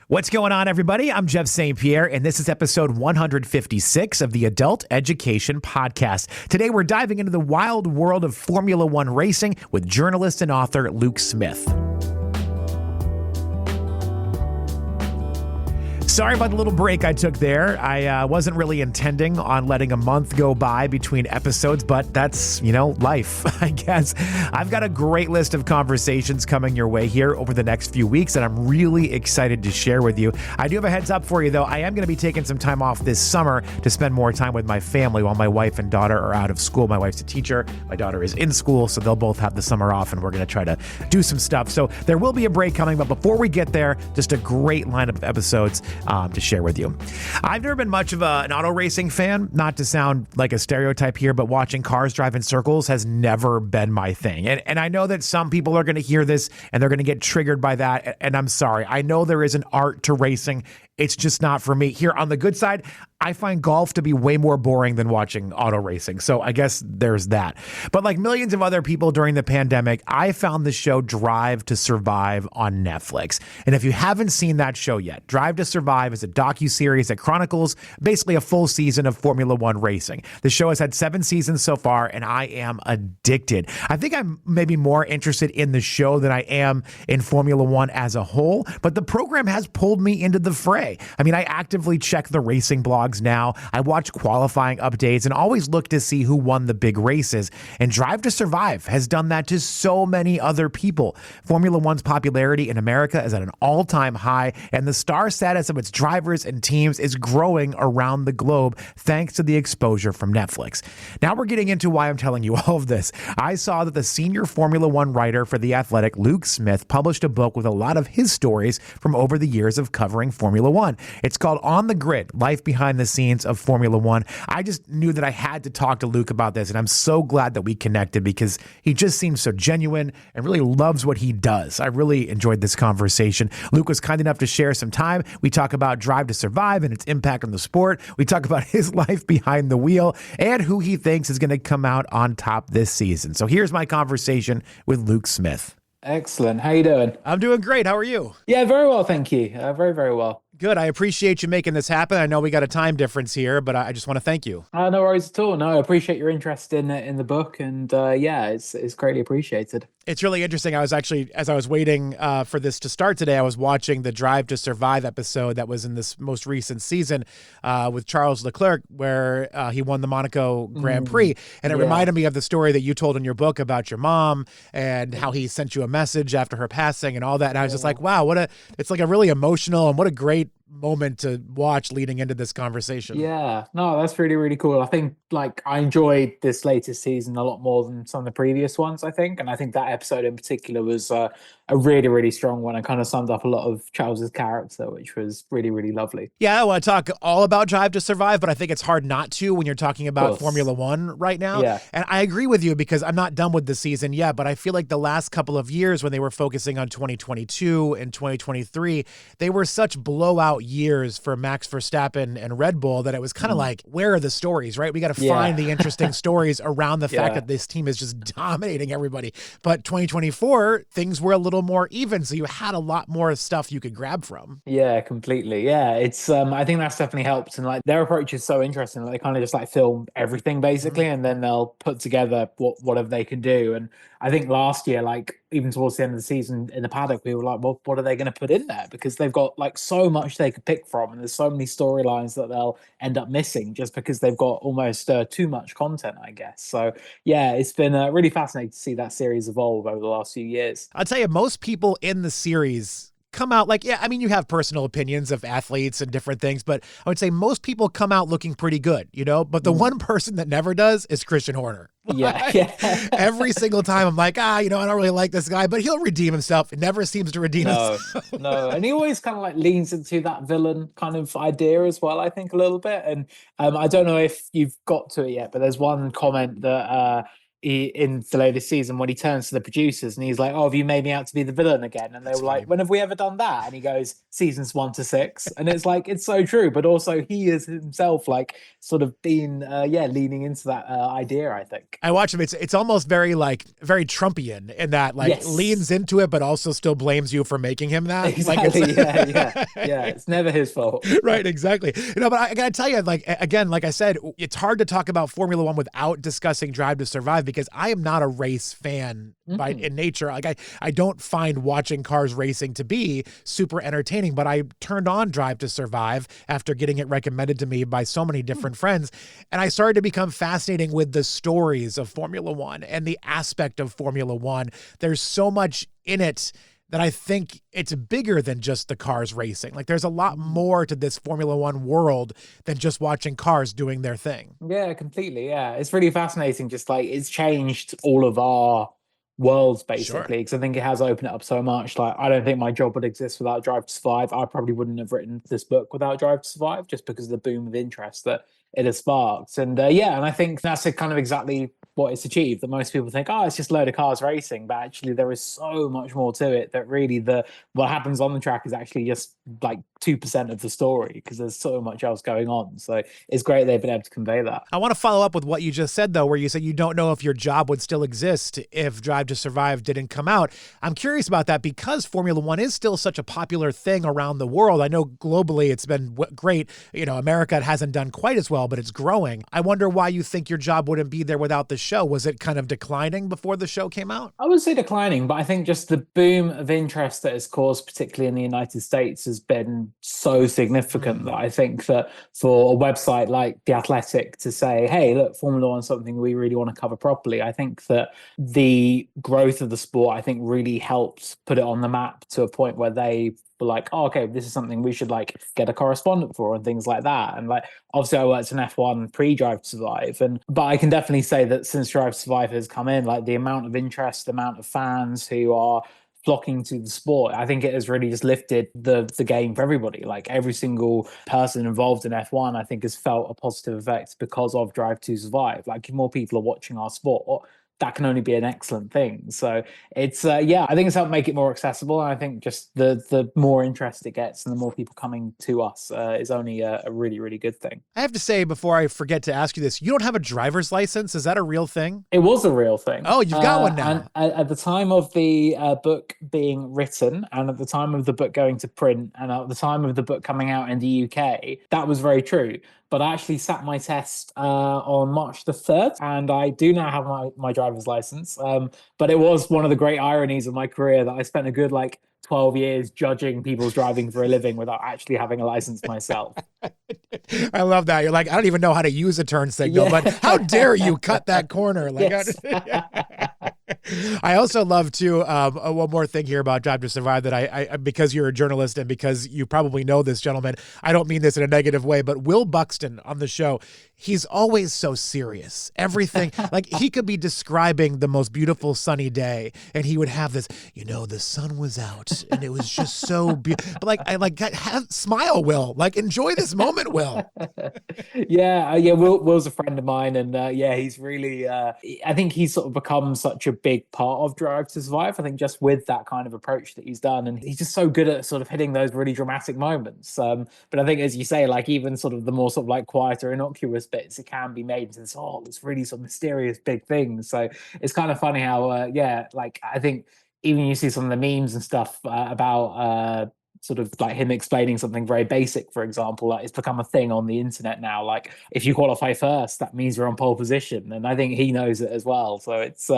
What's going on, everybody? I'm Jeff St. Pierre, and this is episode 156 of the Adult Education Podcast. Today, we're diving into the wild world of Formula One racing with journalist and author Luke Smith. Sorry about the little break I took there. I wasn't really intending on letting a month go by between episodes, but that's, life, I guess. I've got a great list of conversations coming your way here over the next few weeks that I'm really excited to share with you. I do have a heads up for you, though. I am going to be taking some time off this summer to spend more time with my family while my wife and daughter are out of school. My wife's a teacher. My daughter is in school, so they'll both have the summer off, and we're going to try to do some stuff. So there will be a break coming, but before we get there, just a great lineup of episodes to share with you. I've never been much of an auto racing fan, not to sound like a stereotype here, but watching cars drive in circles has never been my thing. And I know that some people are going to hear this and they're going to get triggered by that. And I'm sorry. I know there is an art to racing. It's just not for me. Here on the good side, I find golf to be way more boring than watching auto racing. So I guess there's that. But like millions of other people during the pandemic, I found the show Drive to Survive on Netflix. And if you haven't seen that show yet, Drive to Survive is a docuseries that chronicles basically a full season of Formula One racing. The show has had 7 seasons so far, and I am addicted. I think I'm maybe more interested in the show than I am in Formula One as a whole, but the program has pulled me into the fray. I mean, I actively check the racing blogs now. I watch qualifying updates and always look to see who won the big races. And Drive to Survive has done that to so many other people. Formula One's popularity in America is at an all-time high, and the star status of its drivers and teams is growing around the globe thanks to the exposure from Netflix. Now we're getting into why I'm telling you all of this. I saw that the senior Formula One writer for The Athletic, Luke Smith, published a book with a lot of his stories from over the years of covering Formula One. It's called On the Grid, Life Behind the Scenes of Formula One. I just knew that I had to talk to Luke about this, and I'm so glad that we connected because he just seems so genuine and really loves what he does. I really enjoyed this conversation. Luke was kind enough to share some time. We talk about Drive to Survive and its impact on the sport. We talk about his life behind the wheel and who he thinks is going to come out on top this season. So here's my conversation with Luke Smith. Excellent. How you doing? I'm doing great. How are you? Yeah, very well, thank you. Very, very well. Good. I appreciate you making this happen. I know we got a time difference here, but I just want to thank you. No worries at all. No, I appreciate your interest in the book, and it's greatly appreciated. It's really interesting. I was actually, as I was waiting for this to start today, I was watching the Drive to Survive episode that was in this most recent season with Charles Leclerc, where he won the Monaco Grand Prix. And it reminded me of the story that you told in your book about your mom and how he sent you a message after her passing and all that. And I was just like, wow, it's like a really emotional and what a great moment to watch leading into this conversation. Yeah, no, that's really, really cool. I think I enjoyed this latest season a lot more than some of the previous ones, I think. And I think that episode in particular was a really, really strong one. It kind of summed up a lot of Charles's character, which was really, really lovely. Yeah, I want to talk all about Drive to Survive, but I think it's hard not to when you're talking about Formula One right now. Yeah. And I agree with you because I'm not done with the season yet, but I feel like the last couple of years when they were focusing on 2022 and 2023, they were such blowout years for Max Verstappen and Red Bull that it was kind of like, where are the stories, right? We got to find the interesting stories around the fact that this team is just dominating everybody. But 2024, things were a little more even, so you had a lot more stuff you could grab from. Yeah, completely. Yeah, it's I think that's definitely helped, and their approach is so interesting. They kind of just film everything basically, and then they'll put together whatever they can do. And I think last year, even towards the end of the season in the paddock, we were like, well, what are they going to put in there? Because they've got so much they could pick from, and there's so many storylines that they'll end up missing just because they've got almost too much content, I guess. So yeah, it's been really fascinating to see that series evolve over the last few years. I'll tell you, most people in the series come out you have personal opinions of athletes and different things, but I would say most people come out looking pretty good, but the one person that never does is Christian Horner. Yeah. Every single time I'm like, I don't really like this guy, but he'll redeem himself. It never seems to redeem himself. No. And he always kind of leans into that villain kind of idea as well, I think, a little bit. And I don't know if you've got to it yet, but there's one comment that in the latest season when he turns to the producers and he's like, "Oh, have you made me out to be the villain again?" And they That's were funny. like, "When have we ever done that?" And he goes, "Seasons 1 to 6." And it's like, it's so true. But also he is himself like sort of been leaning into that idea, I think. I watch him. It's almost very like very Trumpian in that like leans Yes. into it, but also still blames you for making him that. Like it's Exactly. Yeah. It's never his fault. right, exactly. But I gotta tell you, like again, like I said, it's hard to talk about Formula One without discussing Drive to Survive because I am not a race fan by in nature. Like I don't find watching cars racing to be super entertaining, but I turned on Drive to Survive after getting it recommended to me by so many different friends, and I started to become fascinating with the stories of Formula One and the aspect of Formula One. There's so much in it that I think it's bigger than just the cars racing. Like there's a lot more to this Formula One world than just watching cars doing their thing. Yeah, completely. Yeah. It's really fascinating. Just like it's changed all of our worlds Sure. basically. Because I think it has opened it up so much. Like I don't think my job would exist without Drive to Survive. I probably wouldn't have written this book without Drive to Survive just because of the boom of interest that it has sparked. And and I think that's kind of exactly what it's achieved. That most people think, oh, it's just a load of cars racing, but actually there is so much more to it. That really what happens on the track is actually just like 2% of the story because there's so much else going on. So it's great they've been able to convey that. I want to follow up with what you just said, though, where you said you don't know if your job would still exist if Drive to Survive didn't come out. I'm curious about that because Formula One is still such a popular thing around the world. I know globally it's been great. You know, America hasn't done quite as well, but it's growing. I wonder why you think your job wouldn't be there without the show. Was it kind of declining before the show came out? I would say declining, but I think just the boom of interest that it's caused, particularly in the United States, has been so significant that I think that for a website like The Athletic to say, hey, look, Formula One is something we really want to cover properly, I think that the growth of the sport, I think, really helped put it on the map to a point where they were like, oh, okay, this is something we should like get a correspondent for and things like that. And like, obviously I worked in F1 pre-Drive to Survive, but I can definitely say that since Drive to Survive has come in, like the amount of interest, the amount of fans who are flocking to the sport, I think it has really just lifted the game for everybody. Like every single person involved in F1, I think has felt a positive effect because of Drive to Survive. Like if more people are watching our sport, that can only be an excellent thing. So it's I think it's helped make it more accessible. And I think just the more interest it gets and the more people coming to us is only a really, really good thing. I have to say, before I forget to ask you this, you don't have a driver's license. Is that a real thing? It was a real thing. Oh, you've got one now. And at the time of the book being written, and at the time of the book going to print, and at the time of the book coming out in the UK, that was very true. But I actually sat my test on March the 3rd, and I do now have my driver's license. But it was one of the great ironies of my career that I spent a good like 12 years judging people's driving for a living without actually having a license myself. I love that. You're like, I don't even know how to use a turn signal, but how dare you cut that corner? Like, Yes. I also love to one more thing here about Drive to Survive that I because you're a journalist and because you probably know this gentleman, I don't mean this in a negative way, but Will Buxton on the show, he's always so serious. Everything, like he could be describing the most beautiful sunny day and he would have this, the sun was out and it was just so beautiful. But smile, Will, like enjoy this moment, Will. Will's a friend of mine, and he's really I think he's sort of become such a big part of Drive to Survive. I think just with that kind of approach that he's done, and he's just so good at sort of hitting those really dramatic moments. But I think, as you say, like even sort of the more sort of like quieter, innocuous bits, it can be made into this really sort of mysterious big thing. So it's kind of funny how like I think even you see some of the memes and stuff about sort of like him explaining something very basic, for example, like it's become a thing on the internet now. Like if you qualify first, that means you're on pole position, and I think he knows it as well. So it's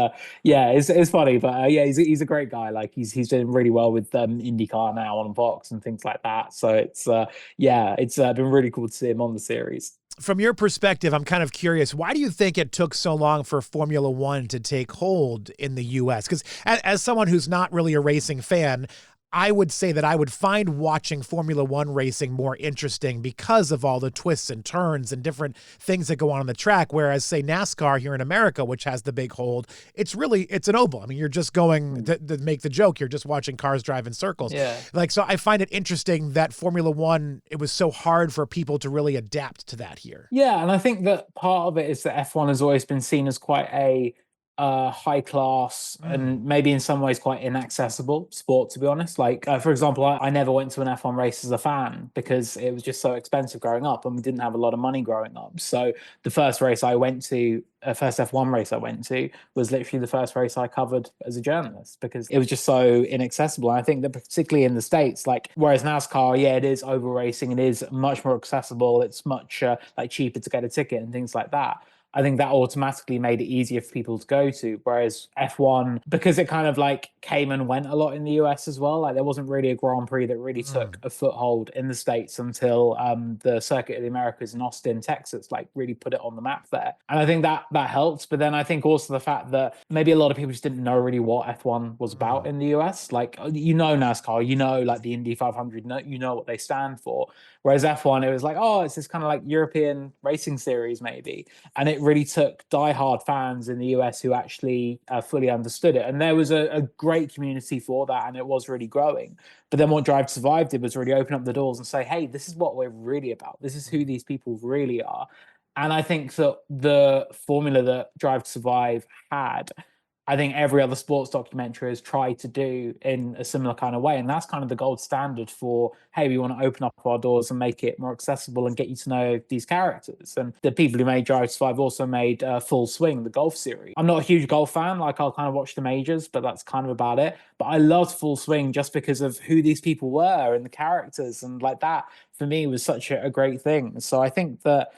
it's funny, but he's a great guy. Like he's doing really well with IndyCar now on Vox and things like that. So it's been really cool to see him on the series. From your perspective, I'm kind of curious, why do you think it took so long for Formula One to take hold in the US? Because as someone who's not really a racing fan, I would say that I would find watching Formula One racing more interesting because of all the twists and turns and different things that go on the track. Whereas, say, NASCAR here in America, which has the big hold, it's an oval. I mean, you're just going to make the joke. You're just watching cars drive in circles. Yeah. So I find it interesting that Formula One, it was so hard for people to really adapt to that here. Yeah. And I think that part of it is that F1 has always been seen as quite a high class Mm. and maybe in some ways quite inaccessible sport, to be honest. Like, for example, I never went to an F1 race as a fan because it was just so expensive growing up and we didn't have a lot of money growing up. So the first race I went to, first F1 race I went to, was literally the first race I covered as a journalist because it was just so inaccessible. And I think that particularly in the States, like, whereas NASCAR, yeah, it is over racing, it is much more accessible, it's much like cheaper to get a ticket and things like that. I think that automatically made it easier for people to go to. Whereas F1, because it kind of like came and went a lot in the US as well, like there wasn't really a Grand Prix that really took Mm. a foothold in the States until the Circuit of the Americas in Austin, Texas, like really put it on the map there. And I think that helps. But then I think also the fact that maybe a lot of people just didn't know really what F1 was about Mm. in the US. Like, you know, NASCAR, you know, like the Indy 500, you know what they stand for. Whereas F1, it was like, oh, it's this kind of like European racing series, maybe. And it really took diehard fans in the US who actually fully understood it. And there was a great community for that, and it was really growing. But then what Drive to Survive did was really open up the doors and say, hey, this is what we're really about. This is who these people really are. And I think that the formula that Drive to Survive had, I think every other sports documentary has tried to do in a similar kind of way. And that's kind of the gold standard for, hey, we want to open up our doors and make it more accessible and get you to know these characters. And the people who made Drive to Survive also made Full Swing, the golf series. I'm not a huge golf fan. Like, I'll kind of watch the majors, but that's kind of about it. But I loved Full Swing just because of who these people were and the characters. And like that, for me, was such a great thing. So I think that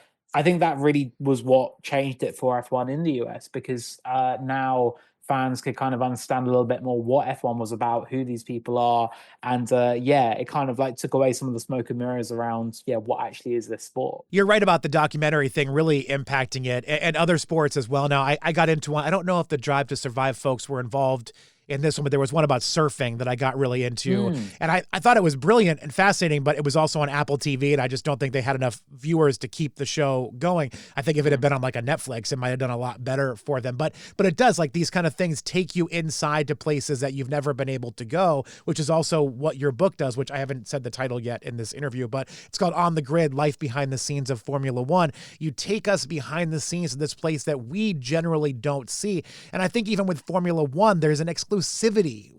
really was what changed it for F1 in the US because now fans could kind of understand a little bit more what F1 was about, who these people are, and yeah, it kind of like took away some of the smoke and mirrors around, yeah, what actually is this sport. You're right about the documentary thing really impacting it and other sports as well. Now, I got into one. I don't know if the Drive to Survive folks were involved in this one, but there was one about surfing that I got really into. And I thought it was brilliant and fascinating, but it was also on Apple TV, and I just don't think they had enough viewers to keep the show going. I think if it had been on like a Netflix, it might have done a lot better for them. But it does, like, these kind of things take you inside to places that you've never been able to go, which is also what your book does, which I haven't said the title yet in this interview, but it's called On the Grid, Life Behind the Scenes of Formula One. You take us behind the scenes of this place that we generally don't see. And I think even with Formula One, there's an exclusivity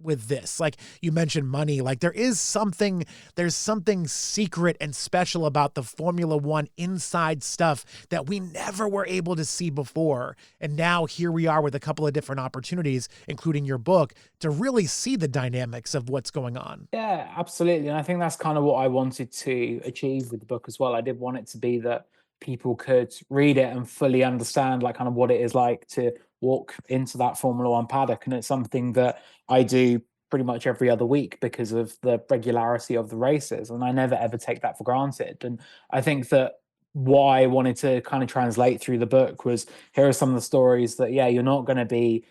with this. Like you mentioned money, like there's something secret and special about the Formula One inside stuff that we never were able to see before. And now here we are with a couple of different opportunities, including your book, to really see the dynamics of what's going on. Yeah, absolutely. And I think that's kind of what I wanted to achieve with the book as well. I did want it to be that people could read it and fully understand like kind of what it is like to walk into that Formula One paddock. And it's something that I do pretty much every other week because of the regularity of the races. And I never ever take that for granted. And I think that what I wanted to kind of translate through the book was, here are some of the stories that, yeah, you're not going to be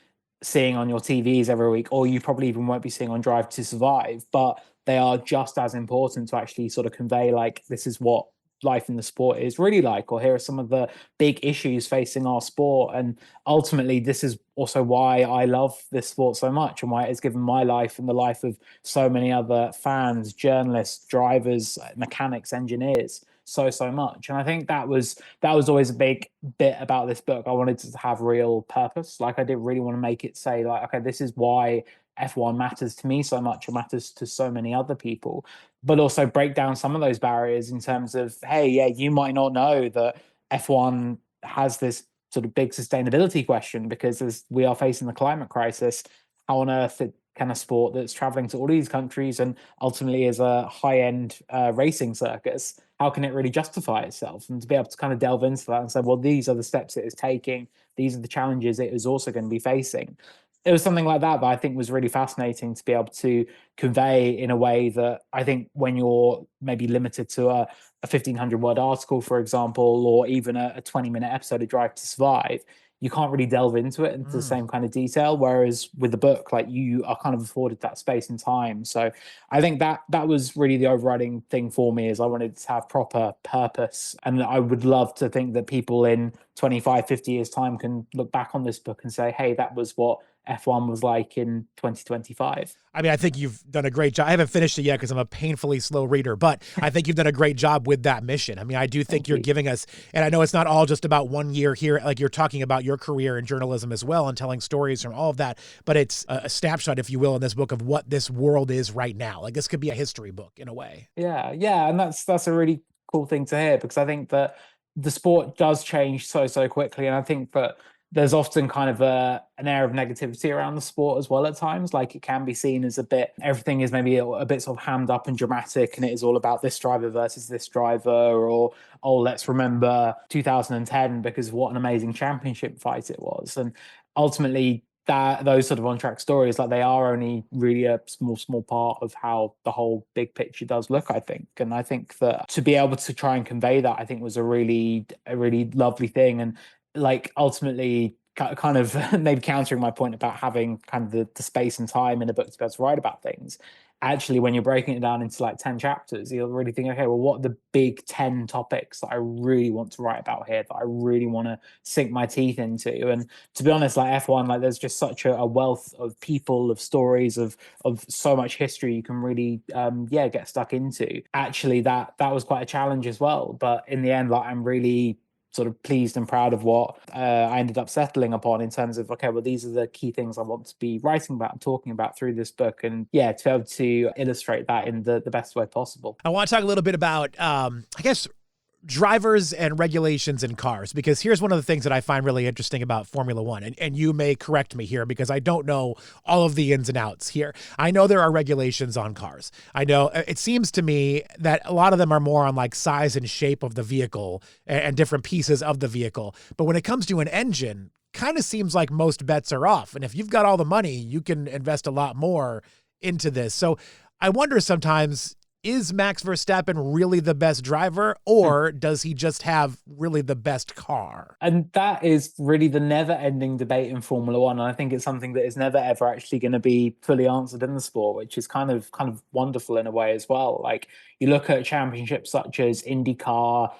seeing on your TVs every week, or you probably even won't be seeing on Drive to Survive, but they are just as important to actually sort of convey like, this is what life in the sport is really like, or here are some of the big issues facing our sport. And ultimately, this is also why I love this sport so much and why it has given my life and the life of so many other fans, journalists, drivers, mechanics, engineers so much. And I think that was always a big bit about this book. I wanted to have real purpose. Like, I did really want to make it say like, okay, this is why F1 matters to me so much, or matters to so many other people, but also break down some of those barriers in terms of, hey, yeah, you might not know that F1 has this sort of big sustainability question because as we are facing the climate crisis, how on earth can a sport that's traveling to all these countries and ultimately is a high-end racing circus, how can it really justify itself? And to be able to kind of delve into that and say, well, these are the steps it is taking, these are the challenges it is also going to be facing. It was something like that I think was really fascinating to be able to convey in a way that I think when you're maybe limited to a 1,500 word article, for example, or even a 20-minute episode of Drive to Survive, you can't really delve into it into the same kind of detail. Whereas with the book, like, you are kind of afforded that space and time. So I think that was really the overriding thing for me, is I wanted to have proper purpose. And I would love to think that people in 25, 50 years time can look back on this book and say, hey, that was what F1 was like in 2025. I mean, I think you've done a great job. I haven't finished it yet because I'm a painfully slow reader, but I think you've done a great job with that mission. I mean, I do think Thank you're you. giving us, and I know it's not all just about one year here, like you're talking about your career in journalism as well and telling stories from all of that, but it's a snapshot, if you will, in this book of what this world is right now. Like this could be a history book in a way. Yeah, and that's a really cool thing to hear, because I think that the sport does change so quickly, and I think that there's often kind of an air of negativity around the sport as well at times. Like it can be seen as a bit, everything is maybe a bit sort of hammed up and dramatic, and it is all about this driver versus this driver, or oh, let's remember 2010 because what an amazing championship fight it was. And ultimately, that those sort of on-track stories, like they are only really a small part of how the whole big picture does look, I think. And I think that to be able to try and convey that, I think was a really lovely thing. And like ultimately kind of maybe countering my point about having kind of the space and time in a book to be able to write about things. Actually, when you're breaking it down into like 10 chapters, you're really thinking, okay, well, what are the big 10 topics that I really want to write about here, that I really want to sink my teeth into? And to be honest, like F1, like there's just such a wealth of people, of stories, of so much history you can really get stuck into. Actually, that was quite a challenge as well. But in the end, like I'm really sort of pleased and proud of what I ended up settling upon in terms of, okay, well, these are the key things I want to be writing about and talking about through this book. And yeah, to be able to illustrate that in the best way possible. I want to talk a little bit about, I guess, drivers and regulations in cars, because here's one of the things that I find really interesting about Formula One. And you may correct me here because I don't know all of the ins and outs here. I know there are regulations on cars. I know it seems to me that a lot of them are more on like size and shape of the vehicle and different pieces of the vehicle. But when it comes to an engine, kind of seems like most bets are off. And if you've got all the money, you can invest a lot more into this. So I wonder sometimes, is Max Verstappen really the best driver, or does he just have really the best car? And that is really the never-ending debate in Formula One. And I think it's something that is never ever actually going to be fully answered in the sport, which is kind of wonderful in a way as well. Like you look at championships such as IndyCar,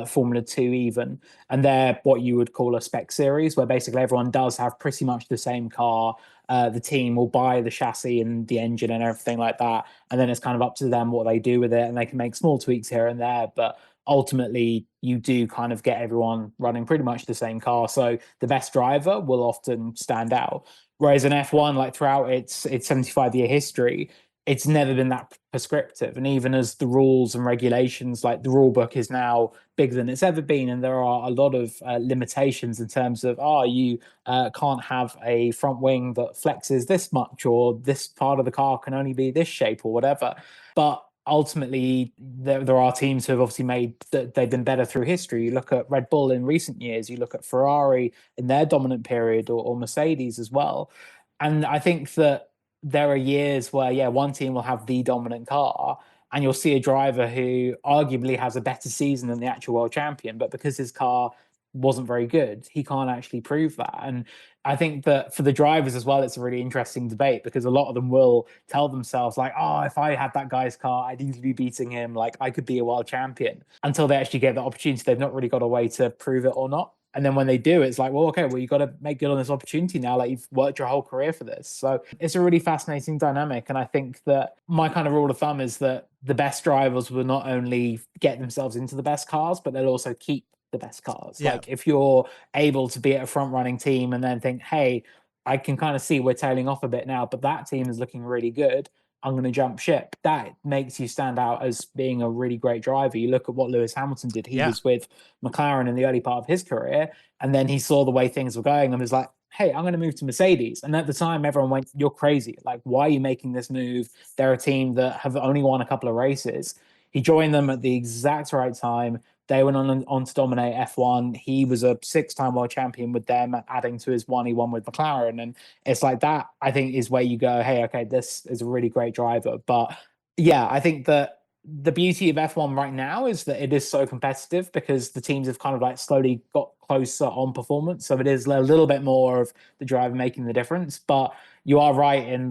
Formula 2 even, and they're what you would call a spec series, where basically everyone does have pretty much the same car. The team will buy the chassis and the engine and everything like that, and then it's kind of up to them what they do with it, and they can make small tweaks here and there, but ultimately you do kind of get everyone running pretty much the same car, so the best driver will often stand out. Whereas in F1, like throughout its 75-year history, it's never been that prescriptive. And even as the rules and regulations, like the rule book is now bigger than it's ever been, and there are a lot of limitations in terms of, you can't have a front wing that flexes this much, or this part of the car can only be this shape, or whatever. But ultimately, there are teams who have obviously made that they've been better through history. You look at Red Bull in recent years, you look at Ferrari in their dominant period, or Mercedes as well. And I think that there are years where, one team will have the dominant car, and you'll see a driver who arguably has a better season than the actual world champion, but because his car wasn't very good, he can't actually prove that. And I think that for the drivers as well, it's a really interesting debate, because a lot of them will tell themselves like, oh, if I had that guy's car, I'd easily be beating him. Like I could be a world champion, until they actually get the opportunity. They've not really got a way to prove it or not. And then when they do, it's like, well, okay, well, you got to make good on this opportunity now. Like you've worked your whole career for this. So it's a really fascinating dynamic. And I think that my kind of rule of thumb is that the best drivers will not only get themselves into the best cars, but they'll also keep the best cars. Yeah. Like if you're able to be at a front running team and then think, hey, I can kind of see we're tailing off a bit now, but that team is looking really good, I'm going to jump ship. That makes you stand out as being a really great driver. You look at what Lewis Hamilton did. He was with McLaren in the early part of his career, and then he saw the way things were going and was like, hey, I'm going to move to Mercedes. And at the time, everyone went, you're crazy. Like, why are you making this move? They're a team that have only won a couple of races. He joined them at the exact right time. They went on to dominate F1. He was a 6-time world champion with them, adding to his one he won with McLaren. And it's like that, I think, is where you go, hey, okay, this is a really great driver. But yeah, I think that the beauty of F1 right now is that it is so competitive, because the teams have kind of like slowly got closer on performance. So it is a little bit more of the driver making the difference. But you are right in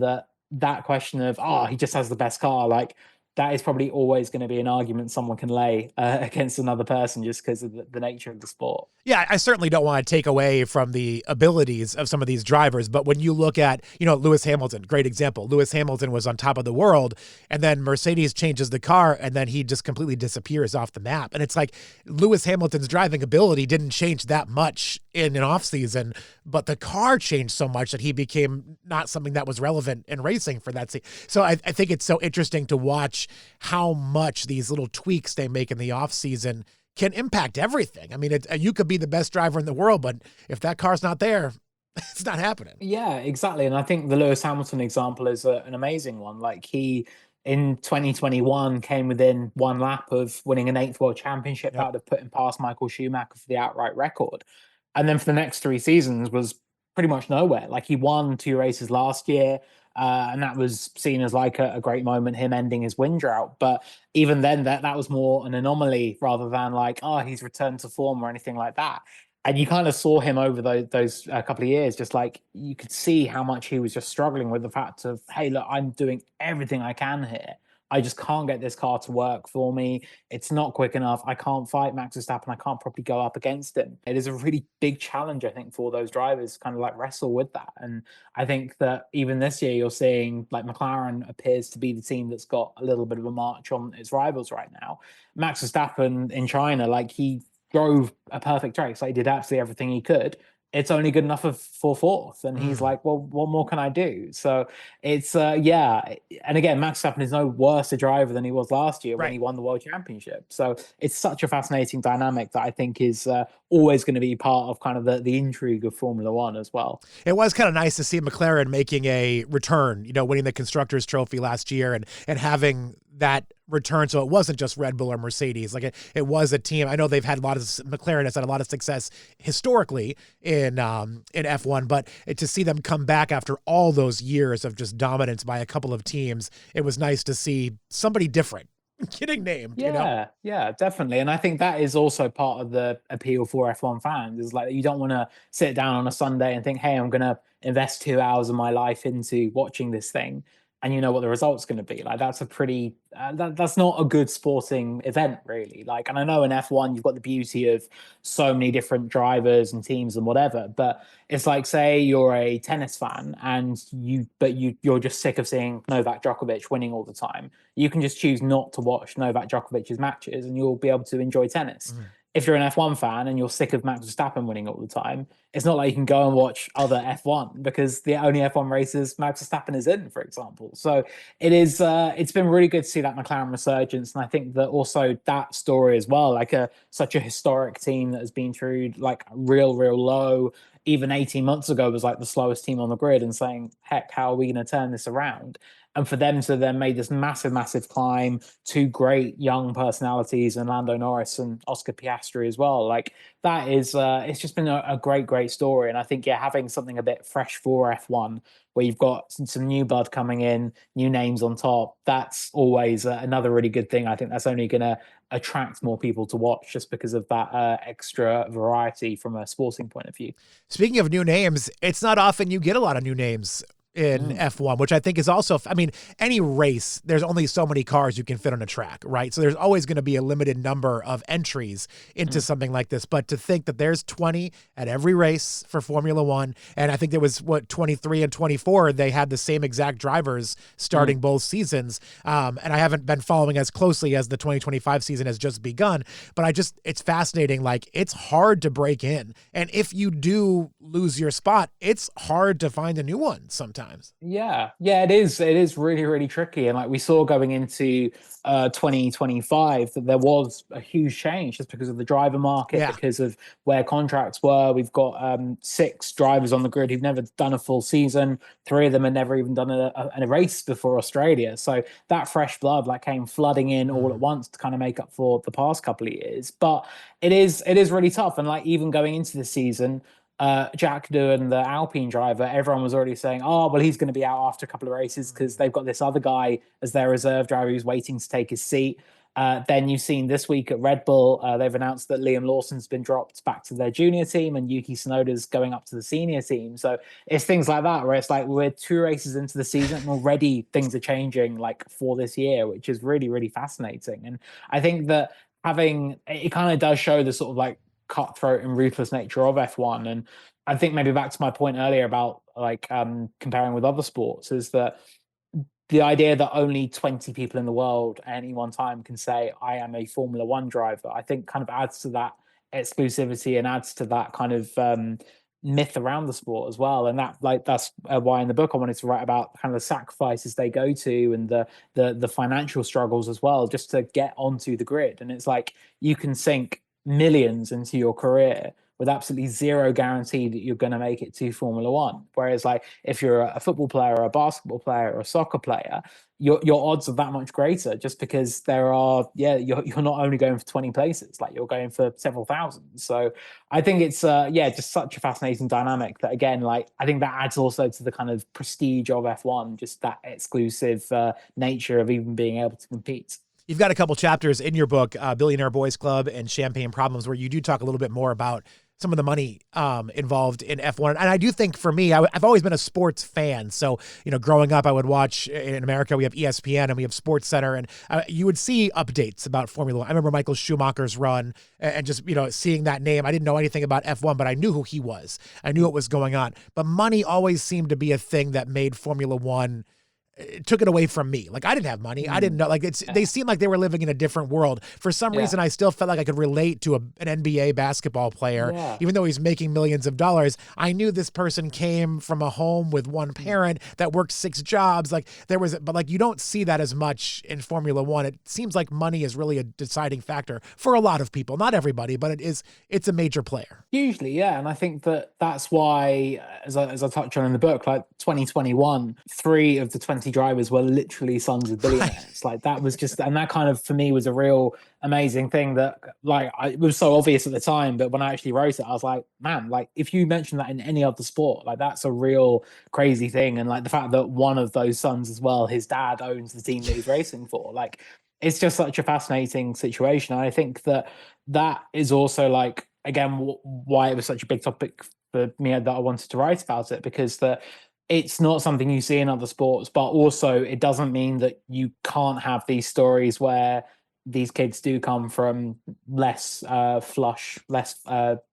that question of, he just has the best car. Like, that is probably always going to be an argument someone can lay against another person just because of the nature of the sport. Yeah, I certainly don't want to take away from the abilities of some of these drivers, but when you look at, Lewis Hamilton, great example. Lewis Hamilton was on top of the world, and then Mercedes changes the car, and then he just completely disappears off the map. And it's like Lewis Hamilton's driving ability didn't change that much in an offseason, but the car changed so much that he became not something that was relevant in racing for that season. So I think it's so interesting to watch how much these little tweaks they make in the offseason can impact everything. I mean, you could be the best driver in the world, but if that car's not there, it's not happening. Yeah, exactly. And I think the Lewis Hamilton example is an amazing one. Like he, in 2021, came within one lap of winning an eighth world championship. Yep. That would have put him past Michael Schumacher for the outright record. And then for the next 3 seasons was pretty much nowhere. Like he won 2 races last year. And that was seen as like a great moment, him ending his win drought. But even then, that was more an anomaly rather than like, oh, he's returned to form or anything like that. And you kind of saw him over those couple of years, just like you could see how much he was just struggling with the fact of, hey, look, I'm doing everything I can here. I just can't get this car to work for me. It's not quick enough. I can't fight Max Verstappen. I can't properly go up against him. It is a really big challenge, I think, for those drivers to kind of like wrestle with that. And I think that even this year, you're seeing like McLaren appears to be the team that's got a little bit of a march on its rivals right now. Max Verstappen in China, like he drove a perfect race. Like he did absolutely everything he could. It's only good enough for fourth. And he's like, well, what more can I do? So it's, yeah. And again, Max Verstappen is no worse a driver than he was last year when he won the world championship. So it's such a fascinating dynamic that I think is always going to be part of kind of the intrigue of Formula One as well. It was kind of nice to see McLaren making a return, winning the Constructors' Trophy last year and having that return. So it wasn't just Red Bull or Mercedes. Like it was a team. I know they've had McLaren has had a lot of success historically in F1, but to see them come back after all those years of just dominance by a couple of teams, it was nice to see somebody different getting named. Yeah, definitely. And I think that is also part of the appeal for F1 fans is like, you don't want to sit down on a Sunday and think, hey, I'm going to invest 2 hours of my life into watching this thing. And you know what the result's going to be. Like that's a pretty that's not a good sporting event, really. Like, and I know in F1 you've got the beauty of so many different drivers and teams and whatever, but it's like, say you're a tennis fan and you're just sick of seeing Novak Djokovic winning all the time. You can just choose not to watch Novak Djokovic's matches and you'll be able to enjoy tennis. If you're an F1 fan and you're sick of Max Verstappen winning all the time, it's not like you can go and watch other F1 because the only F1 races Max Verstappen is in, for example. So it is, it's been really good to see that McLaren resurgence. And I think that also that story as well, like such a historic team that has been through like real low, even 18 months ago was like the slowest team on the grid and saying, heck, how are we going to turn this around? And for them to then make this massive climb, two great young personalities, and Lando Norris and Oscar Piastri as well. Like that is, it's just been a great story. And I think, yeah, having something a bit fresh for F1, where you've got some new blood coming in, new names on top, that's always another really good thing. I think that's only going to attract more people to watch just because of that extra variety from a sporting point of view. Speaking of new names, it's not often you get a lot of new names in F1, which I think is also, I mean, any race, there's only so many cars you can fit on a track, right? So there's always going to be a limited number of entries into something like this. But to think that there's 20 at every race for Formula One, and I think there was, 23 and 24, they had the same exact drivers starting both seasons. And I haven't been following as closely as the 2025 season has just begun, but it's fascinating. Like, it's hard to break in. And if you do lose your spot, it's hard to find a new one sometimes. Yeah, it is. It is really tricky. And like we saw going into 2025 that there was a huge change just because of the driver market, because of where contracts were. We've got 6 drivers on the grid who've never done a full season. 3 of them had never even done a race before Australia. So that fresh blood like came flooding in all at once to kind of make up for the past couple of years. But it is really tough. And like even going into the season, Jack Doohan, the Alpine driver, everyone was already saying, oh, well, he's going to be out after a couple of races because they've got this other guy as their reserve driver who's waiting to take his seat. Then you've seen this week at Red Bull, they've announced that Liam Lawson's been dropped back to their junior team and Yuki Tsunoda's going up to the senior team. So it's things like that where it's like we're 2 races into the season and already things are changing like for this year, which is really, really fascinating. And I think that having it kind of does show the sort of like cutthroat and ruthless nature of F1. And I think maybe back to my point earlier about like comparing with other sports is that the idea that only 20 people in the world at any one time can say, I am a Formula One driver, I think kind of adds to that exclusivity and adds to that kind of myth around the sport as well. And that like that's why in the book I wanted to write about kind of the sacrifices they go to and the financial struggles as well, just to get onto the grid. And it's like you can sink millions into your career with absolutely zero guarantee that you're going to make it to Formula One. Whereas, like, if you're a football player, or a basketball player, or a soccer player, your odds are that much greater just because there are, you're not only going for 20 places, like you're going for several thousand. So I think it's, just such a fascinating dynamic that, again, like, I think that adds also to the kind of prestige of F1, just that exclusive nature of even being able to compete. You've got a couple chapters in your book, Billionaire Boys Club and Champagne Problems, where you do talk a little bit more about some of the money involved in F1. And I do think for me, I've always been a sports fan. So, growing up, I would watch in America, we have ESPN and we have Sports Center, and you would see updates about Formula One. I remember Michael Schumacher's run and just, seeing that name. I didn't know anything about F1, but I knew who he was. I knew what was going on. But money always seemed to be a thing that made Formula One, it took it away from me. Like, I didn't have money. I didn't know, like, they seemed like they were living in a different world. For some reason, I still felt like I could relate to an NBA basketball player, even though he's making millions of dollars. I knew this person came from a home with one parent that worked 6 jobs. Like, but like, you don't see that as much in Formula One. It seems like money is really a deciding factor for a lot of people, not everybody, but it's a major player. Usually, yeah. And I think that's why, as I touch on in the book, like 2021, 3 of the 20 drivers were literally sons of billionaires. Like, that was just, and that kind of for me was a real amazing thing that, like, it was so obvious at the time, but when I actually wrote it, I was like, man, like, if you mention that in any other sport, like, that's a real crazy thing. And like the fact that one of those sons as well, his dad owns the team that he's racing for, like, it's just such a fascinating situation. And I think that is also, like, again, why it was such a big topic for me that I wanted to write about it, because it's not something you see in other sports, but also it doesn't mean that you can't have these stories where these kids do come from less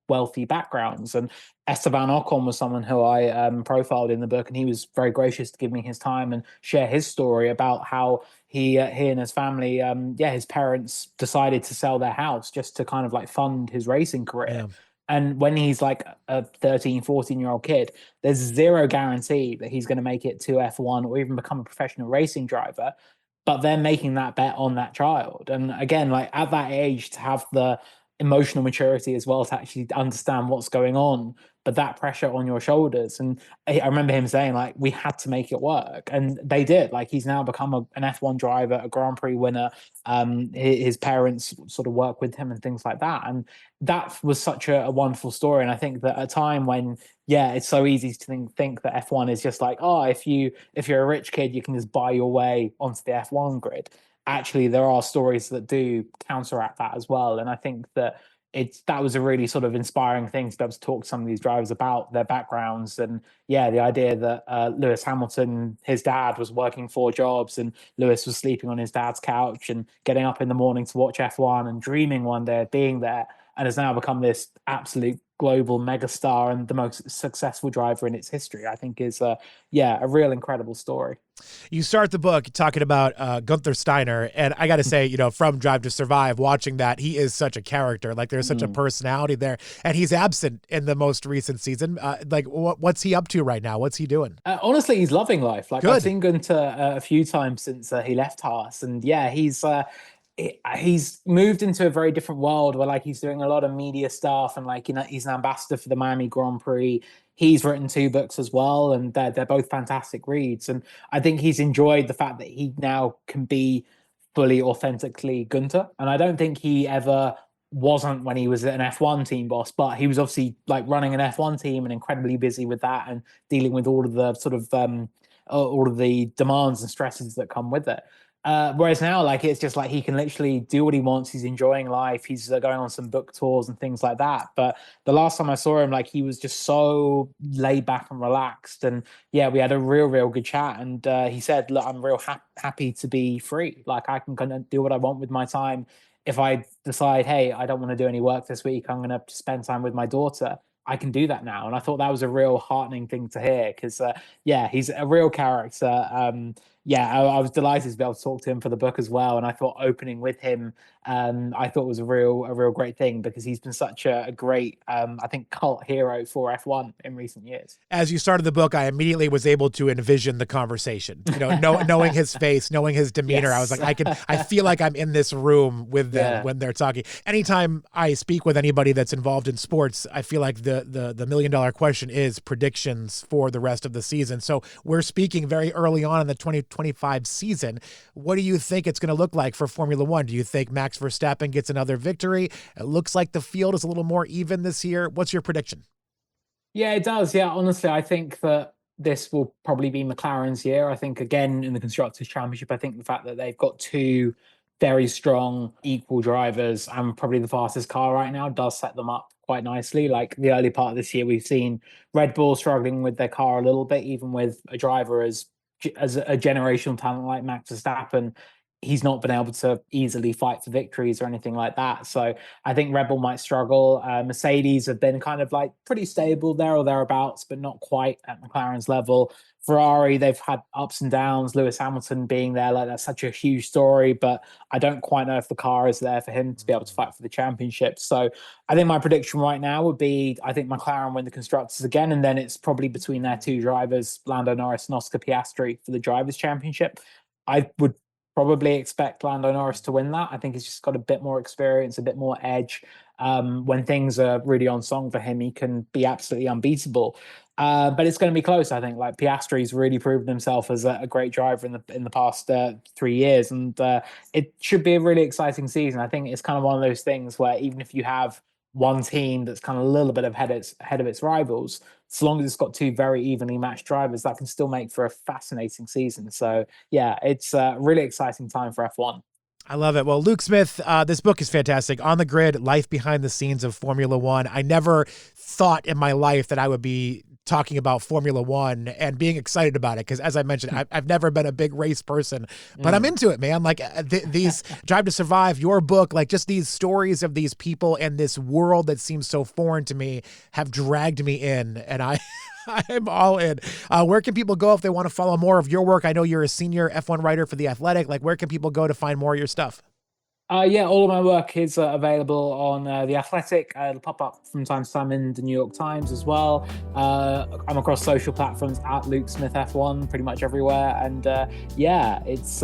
wealthy backgrounds. And Esteban Ocon was someone who I profiled in the book, and he was very gracious to give me his time and share his story about how he and his family, his parents decided to sell their house just to kind of like fund his racing career. Yeah. And when he's like a 13, 14-year-old kid, there's zero guarantee that he's going to make it to F1 or even become a professional racing driver. But they're making that bet on that child. And again, like, at that age, to have the emotional maturity as well to actually understand what's going on, but that pressure on your shoulders. And I remember him saying, like, we had to make it work. And they did. Like, he's now become an F1 driver, a Grand Prix winner. His parents sort of work with him and things like that. And that was such a wonderful story. And I think that at a time when, it's so easy to think that F1 is just like, oh, if you're a rich kid, you can just buy your way onto the F1 grid. Actually, there are stories that do counteract that as well. And I think that that was a really sort of inspiring thing to be able to talk to some of these drivers about their backgrounds. And the idea that Lewis Hamilton, his dad was working 4 jobs and Lewis was sleeping on his dad's couch and getting up in the morning to watch F1 and dreaming one day of being there, and has now become this absolute global megastar and the most successful driver in its history, I think is a real incredible story. You start the book talking about Gunther Steiner, and I got to say, from Drive to Survive, watching that, he is such a character. Like, there's such a personality there, and he's absent in the most recent season. Like, what's he up to right now? What's he doing? Honestly, he's loving life. Like, Good. I've seen Gunther a few times since he left Haas, and he's moved into a very different world where, like, he's doing a lot of media stuff, and like, he's an ambassador for the Miami Grand Prix. He's written 2 books as well, and they're both fantastic reads. And I think he's enjoyed the fact that he now can be fully authentically Gunther. And I don't think he ever wasn't when he was an F1 team boss, but he was obviously like running an F1 team and incredibly busy with that and dealing with all of the sort of all of the demands and stresses that come with it. Whereas now, like, it's just like he can literally do what he wants. He's enjoying life. He's going on some book tours and things like that. But the last time I saw him, like, he was just so laid back and relaxed. And yeah, we had a real good chat. And he said, "Look, I'm real happy to be free. Like, I can kind of do what I want with my time. If I decide, hey, I don't want to do any work this week, I'm going to spend time with my daughter. I can do that now." And I thought that was a real heartening thing to hear because, yeah, he's a real character. Yeah, I was delighted to be able to talk to him for the book as well. And I thought opening with him, I thought was a real great thing because he's been such a great, I think, cult hero for F1 in recent years. As you started the book, I immediately was able to envision the conversation. Knowing his face, knowing his demeanor, I was like, I feel like I'm in this room with them when they're talking. Anytime I speak with anybody that's involved in sports, I feel like the $1 million question is predictions for the rest of the season. So we're speaking very early on in the 2025 season. What do you think it's going to look like for Formula One? Do you think Max Verstappen gets another victory? It looks like the field is a little more even this year. What's your prediction? Yeah, it does. Yeah, honestly, I think that this will probably be McLaren's year. I think, again, in the Constructors' Championship, I think the fact that they've got two very strong, equal drivers and probably the fastest car right now does set them up quite nicely. Like the early part of this year, we've seen Red Bull struggling with their car a little bit, even with a driver as a generational talent like Max Verstappen. He's not been able to easily fight for victories or anything like that. So I think Red Bull might struggle. Mercedes have been kind of like pretty stable there or thereabouts, but not quite at McLaren's level. Ferrari, they've had ups and downs. Lewis Hamilton being there, like, that's such a huge story, but I don't quite know if the car is there for him to be able to fight for the championship. So I think my prediction right now would be, I think McLaren win the Constructors again, and then it's probably between their two drivers, Lando Norris and Oscar Piastri, for the Drivers' Championship. I would probably expect Lando Norris to win that. I think he's just got a bit more experience, a bit more edge. When things are really on song for him, he can be absolutely unbeatable. But it's going to be close, I think. Like, Piastri's really proven himself as a great driver in the past 3 years, and it should be a really exciting season. I think it's kind of one of those things where even if you have one team that's kind of a little bit ahead of its rivals, as long as it's got two very evenly matched drivers, that can still make for a fascinating season. So yeah, it's a really exciting time for F1. I love it. Well, Luke Smith, this book is fantastic. On the Grid, Life Behind the Scenes of Formula One. I never thought in my life that I would be talking about Formula One and being excited about it. Because as I mentioned, I've never been a big race person, but I'm into it, man. Like these Drive to Survive, your book, like just these stories of these people and this world that seems so foreign to me have dragged me in. And I'm all in. Where can people go if they want to follow more of your work? I know you're a senior F1 writer for The Athletic. Like, where can people go to find more of your stuff? Yeah, all of my work is available on The Athletic. It'll pop up from time to time in the New York Times as well. I'm across social platforms at Luke Smith F1 pretty much everywhere. And yeah, it's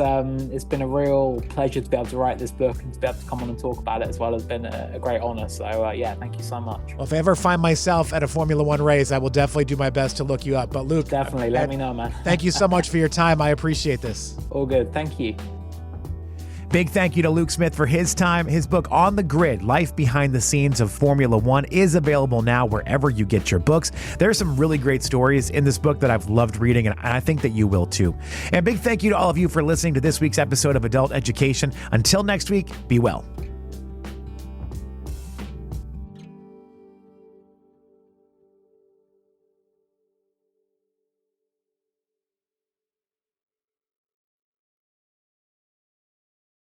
been a real pleasure to be able to write this book and to be able to come on and talk about it as well. Has been a great honor. So yeah, thank you so much. Well, if I ever find myself at a Formula One race, I will definitely do my best to look you up. But Luke, definitely let me know, man. Thank you so much for your time. I appreciate this. All good. Thank you. Big thank you to Luke Smith for his time. His book, On the Grid, Life Behind the Scenes of Formula One, is available now wherever you get your books. There are some really great stories in this book that I've loved reading, and I think that you will too. And big thank you to all of you for listening to this week's episode of Adult Education. Until next week, be well.